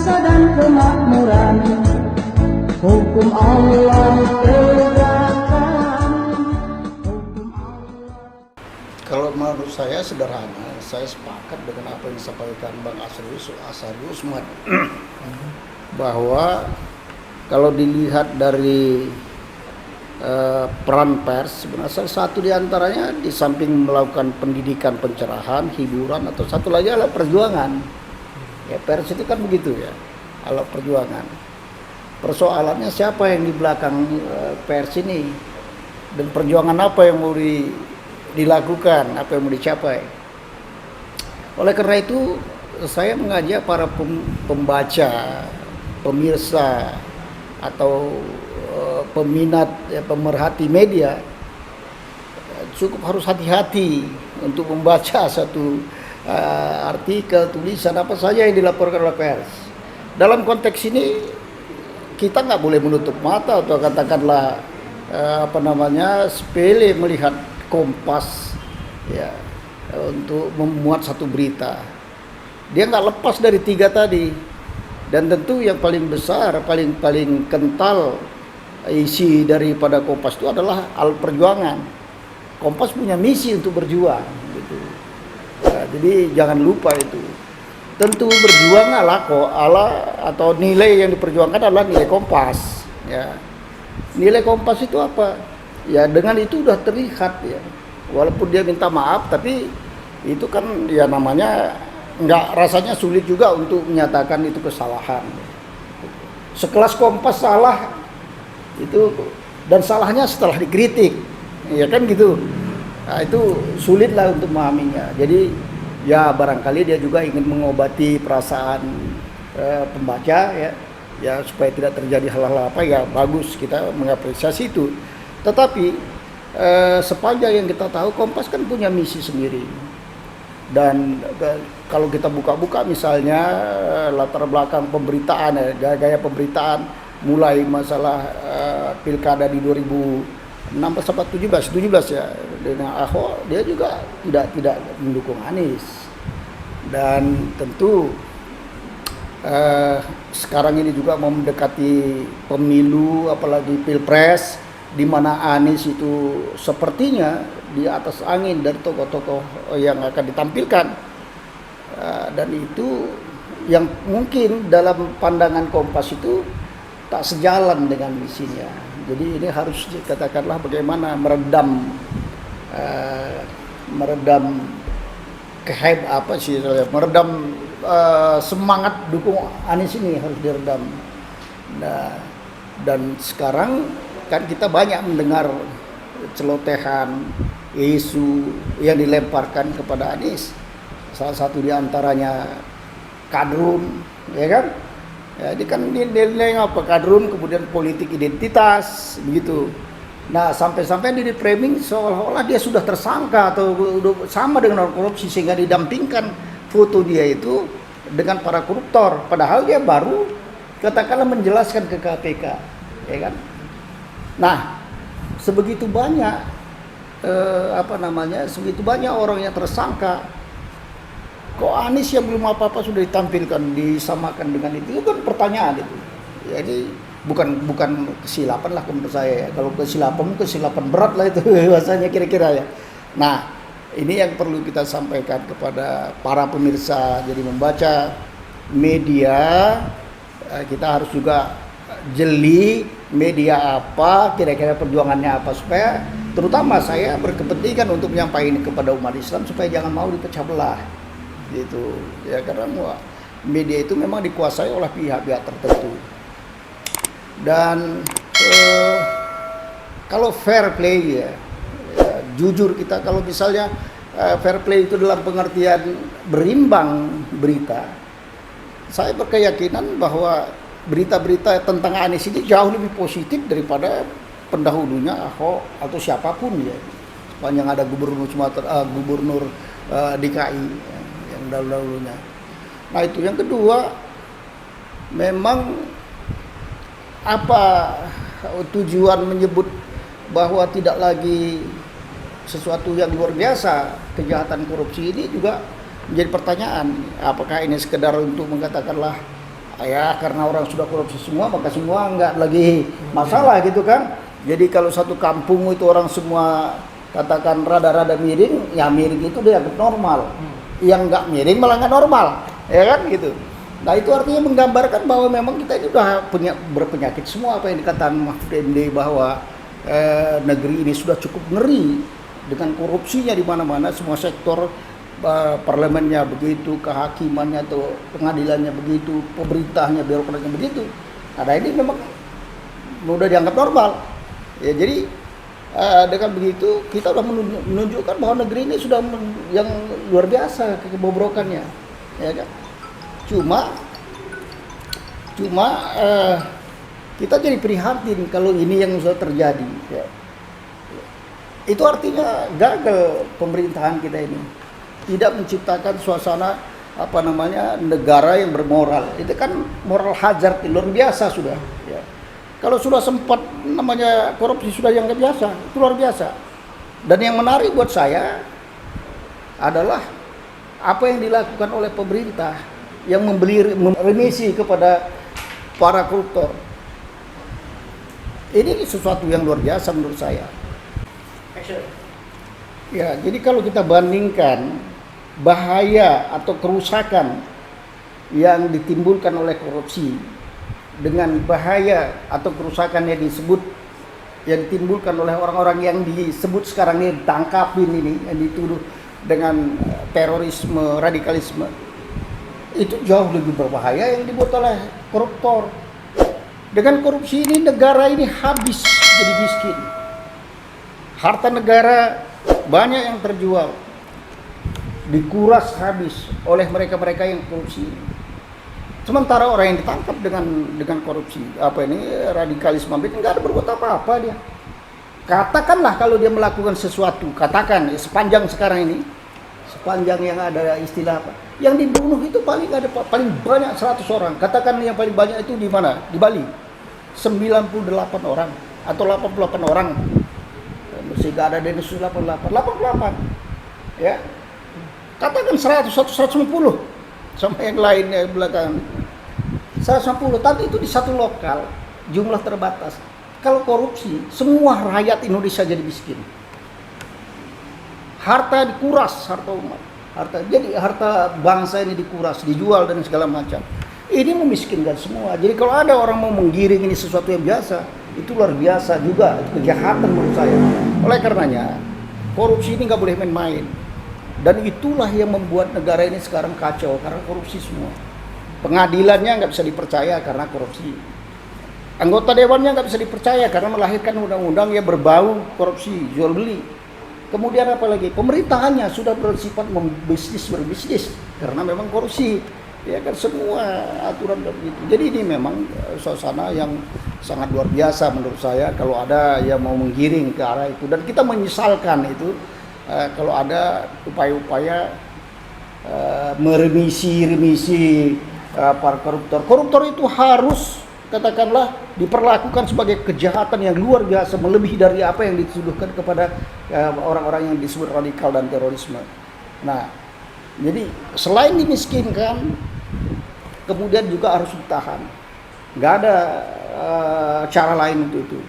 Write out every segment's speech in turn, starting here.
bangsa dan kemakmuran. Hukum Allah tegakkan, hukum Allah. Kalau menurut saya sederhana, saya sepakat dengan apa yang disampaikan Bang Asari Usman bahwa kalau dilihat dari peran pers, sebenarnya salah satu diantaranya di samping melakukan pendidikan, pencerahan, hiburan, atau satu lagi adalah perjuangan. Ya, pers itu kan begitu ya, alat perjuangan. Persoalannya siapa yang di belakang pers ini, dan perjuangan apa yang mau dilakukan, apa yang mau dicapai. Oleh karena itu saya mengajak para pembaca, pemirsa, atau peminat, pemerhati media cukup harus hati-hati untuk membaca satu artikel, tulisan apa saja yang dilaporkan oleh pers. Dalam konteks ini kita nggak boleh menutup mata atau katakanlah sepele melihat Kompas ya untuk memuat satu berita. Dia nggak lepas dari tiga tadi, dan tentu yang paling besar, paling kental isi daripada Kompas itu adalah al perjuangan. Kompas punya misi untuk berjuang gitu. Nah, jadi jangan lupa itu. Tentu berjuang atau nilai yang diperjuangkan adalah nilai Kompas ya. Nilai Kompas itu apa? Ya dengan itu udah terlihat ya. Walaupun dia minta maaf, tapi itu kan ya namanya rasanya sulit juga untuk menyatakan itu kesalahan. Sekelas Kompas salah itu, dan salahnya setelah dikritik, ya kan gitu. Nah, itu sulit lah untuk memahaminya. Jadi ya barangkali dia juga ingin mengobati perasaan pembaca ya supaya tidak terjadi hal-hal apa, ya bagus, kita mengapresiasi itu. Tetapi sepanjang yang kita tahu, Kompas kan punya misi sendiri. Dan kalau kita buka-buka misalnya latar belakang pemberitaan, gaya pemberitaan, mulai masalah pilkada di 2016 atau 17 ya dengan Ahok, dia juga tidak mendukung Anies. Dan tentu sekarang ini juga mau mendekati pemilu, apalagi pilpres, di mana Anies itu sepertinya di atas angin dari tokoh-tokoh yang akan ditampilkan, dan itu yang mungkin dalam pandangan Kompas itu tak sejalan dengan misinya. Jadi ini harus dikatakanlah bagaimana meredam semangat dukung Anies ini harus diredam. Nah, dan sekarang kan kita banyak mendengar celotehan, isu yang dilemparkan kepada Anies. Salah satu diantaranya kadrun, ya kan? Ya, ini kan nilai apa, kadrun, kemudian politik identitas begitu. Nah, sampai-sampai di framing seolah-olah dia sudah tersangka atau sama dengan orang korupsi, sehingga didampingkan foto dia itu dengan para koruptor, padahal dia baru katakanlah menjelaskan ke KPK, ya kan? Nah, sebegitu banyak sebegitu banyak orang yang tersangka. Kok Anies yang belum apa-apa sudah ditampilkan, disamakan dengan itu kan pertanyaan itu. Jadi bukan kesilapan lah menurut saya ya. Kalau kesilapan berat lah itu bahasanya kira-kira ya. Nah, ini yang perlu kita sampaikan kepada para pemirsa. Jadi membaca media, kita harus juga jeli media apa, kira-kira perjuangannya apa, supaya terutama saya berkepentingan untuk menyampaikan kepada umat Islam supaya jangan mau dipecah belah. Gitu ya, karena media itu memang dikuasai oleh pihak-pihak tertentu. Dan kalau fair play ya, jujur kita, kalau misalnya fair play itu dalam pengertian berimbang berita, saya berkeyakinan bahwa berita-berita tentang Anies ini jauh lebih positif daripada pendahulunya Ahok atau siapapun ya, sepanjang ada gubernur DKI yang dahulu-dahulunya. Nah itu. Yang kedua, memang apa tujuan menyebut bahwa tidak lagi sesuatu yang luar biasa kejahatan korupsi ini juga menjadi pertanyaan. Apakah ini sekedar untuk mengatakanlah Ya karena orang sudah korupsi semua, maka semua nggak lagi masalah gitu kan. Jadi kalau satu kampung itu orang semua katakan rada-rada miring, ya miring itu dia normal. Yang nggak miring malah nggak normal, ya kan gitu. Nah itu artinya menggambarkan bahwa memang kita ini sudah berpenyakit semua, apa yang dikatakan Mahfud MD bahwa negeri ini sudah cukup ngeri dengan korupsinya di mana-mana, semua sektor, parlemennya begitu, kehakimannya atau pengadilannya begitu, pemerintahnya, birokratnya begitu. Nah ini memang sudah dianggap normal. Ya jadi dengan begitu kita sudah menunjukkan bahwa negeri ini sudah yang luar biasa kebobrokannya, ya kan? Cuma kita jadi prihatin kalau ini yang sudah terjadi. Ya. Itu artinya gagal pemerintahan kita ini, tidak menciptakan suasana negara yang bermoral. Itu kan moral hazard luar biasa sudah. Ya. Kalau sudah sempat namanya korupsi sudah yang biasa, itu luar biasa. Dan yang menarik buat saya adalah apa yang dilakukan oleh pemerintah yang memberi remisi kepada para koruptor. Ini sesuatu yang luar biasa menurut saya. Ya, jadi kalau kita bandingkan bahaya atau kerusakan yang ditimbulkan oleh korupsi dengan bahaya atau kerusakan yang ditimbulkan oleh orang-orang yang disebut sekarang ini ditangkapin ini, yang dituduh dengan terorisme, radikalisme, itu jauh lebih berbahaya yang dibuat oleh koruptor. Dengan korupsi ini negara ini habis jadi miskin, harta negara banyak yang terjual, dikuras habis oleh mereka-mereka yang korupsi. Sementara orang yang ditangkap dengan korupsi, radikalisme, nggak ada berbuat apa-apa dia. Katakanlah kalau dia melakukan sesuatu, katakan sepanjang sekarang ini, sepanjang yang ada istilah apa, yang dibunuh itu paling banyak 100 orang. Katakan yang paling banyak itu di mana? Di Bali, 98 orang atau 88 orang. Mesti nggak ada Densus 88, ya. Katakan 100, 150. Sama yang lainnya belakangan 150, tapi itu di satu lokal, jumlah terbatas. Kalau korupsi, semua rakyat Indonesia jadi miskin. Harta dikuras, harta umat, harta bangsa ini dikuras, dijual dan segala macam. Ini memiskinkan semua. Jadi kalau ada orang mau menggiring ini sesuatu yang biasa, itu luar biasa juga, itu kejahatan menurut saya. Oleh karenanya, korupsi ini nggak boleh main-main. Dan itulah yang membuat negara ini sekarang kacau karena korupsi semua. Pengadilannya nggak bisa dipercaya karena korupsi. Anggota dewannya nggak bisa dipercaya karena melahirkan undang-undang yang berbau korupsi, jual beli. Kemudian apa lagi? Pemerintahannya sudah bersifat berbisnis karena memang korupsi. Ya kan semua aturan begitu. Jadi ini memang suasana yang sangat luar biasa menurut saya kalau ada yang mau menggiring ke arah itu, dan kita menyesalkan itu. Kalau ada upaya-upaya meremisi para koruptor. Koruptor itu harus katakanlah diperlakukan sebagai kejahatan yang luar biasa, melebihi dari apa yang dituduhkan kepada orang-orang yang disebut radikal dan terorisme. Nah, jadi selain dimiskinkan, kemudian juga harus ditahan. Nggak ada cara lain untuk itu.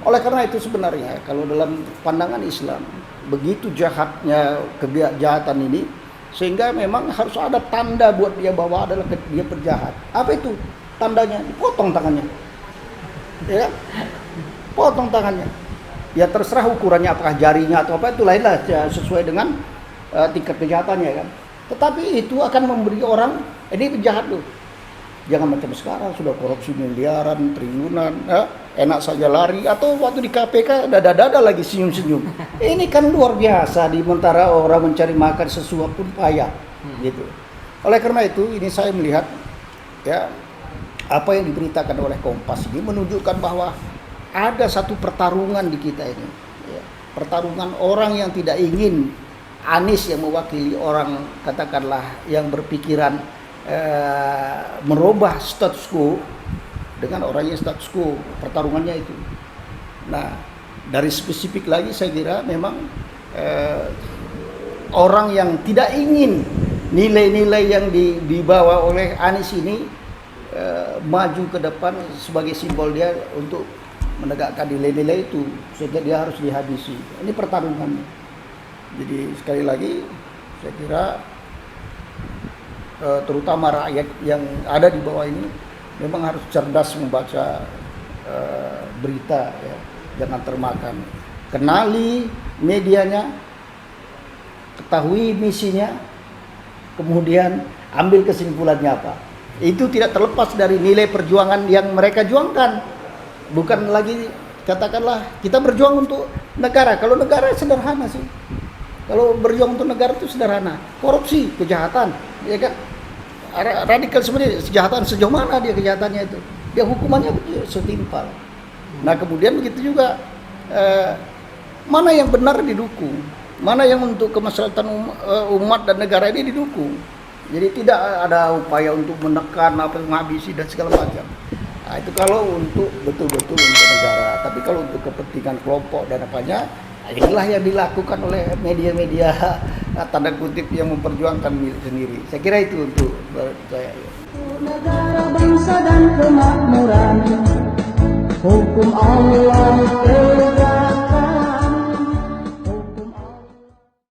Oleh karena itu sebenarnya kalau dalam pandangan Islam, begitu jahatnya kejahatan ini, sehingga memang harus ada tanda buat dia bahwa adalah dia penjahat. Apa itu tandanya? Dipotong tangannya, ya, potong tangannya. Ya terserah ukurannya, apakah jarinya atau apa, itu lainlah sesuai dengan tingkat kejahatannya kan. Tetapi itu akan memberi orang ini penjahat loh. Jangan macam sekarang sudah korupsi miliaran, triliunan, enak saja lari, atau waktu di KPK dada-dada lagi senyum-senyum. Ini kan luar biasa, di sementara orang mencari makan sesuap pun payah, gitu. Oleh karena itu ini saya melihat ya apa yang diberitakan oleh Kompas ini menunjukkan bahwa ada satu pertarungan di kita ini, ya. Pertarungan orang yang tidak ingin Anies yang mewakili orang katakanlah yang berpikiran merubah status quo dengan orang yang status quo, pertarungannya itu. Nah, dari spesifik lagi saya kira memang orang yang tidak ingin nilai-nilai yang dibawa oleh Anies ini maju ke depan sebagai simbol dia untuk menegakkan nilai-nilai itu, sehingga dia harus dihabisi. Ini pertarungan. Jadi sekali lagi saya kira terutama rakyat yang ada di bawah ini memang harus cerdas membaca berita, ya. Jangan termakan. Kenali medianya, ketahui misinya, kemudian ambil kesimpulannya apa. Itu tidak terlepas dari nilai perjuangan yang mereka juangkan. Bukan lagi katakanlah kita berjuang untuk negara. Kalau negara sederhana sih. Kalau berjuang untuk negara itu sederhana. Korupsi, kejahatan, ya kan? Radikalisme ini kejahatan sejauh mana dia kejahatannya itu? Dia hukumannya setimpal. Nah kemudian begitu juga mana yang benar didukung, mana yang untuk kemaslahatan umat dan negara ini didukung. Jadi tidak ada upaya untuk menekan apa menghabisi dan segala macam. Nah, itu kalau untuk betul-betul untuk negara. Tapi kalau untuk kepentingan kelompok dan apanya, inilah yang dilakukan oleh media-media tanda kutip yang memperjuangkan milik sendiri. Saya kira itu untuk saya. Negara, bangsa dan kemakmuran, hukum Allah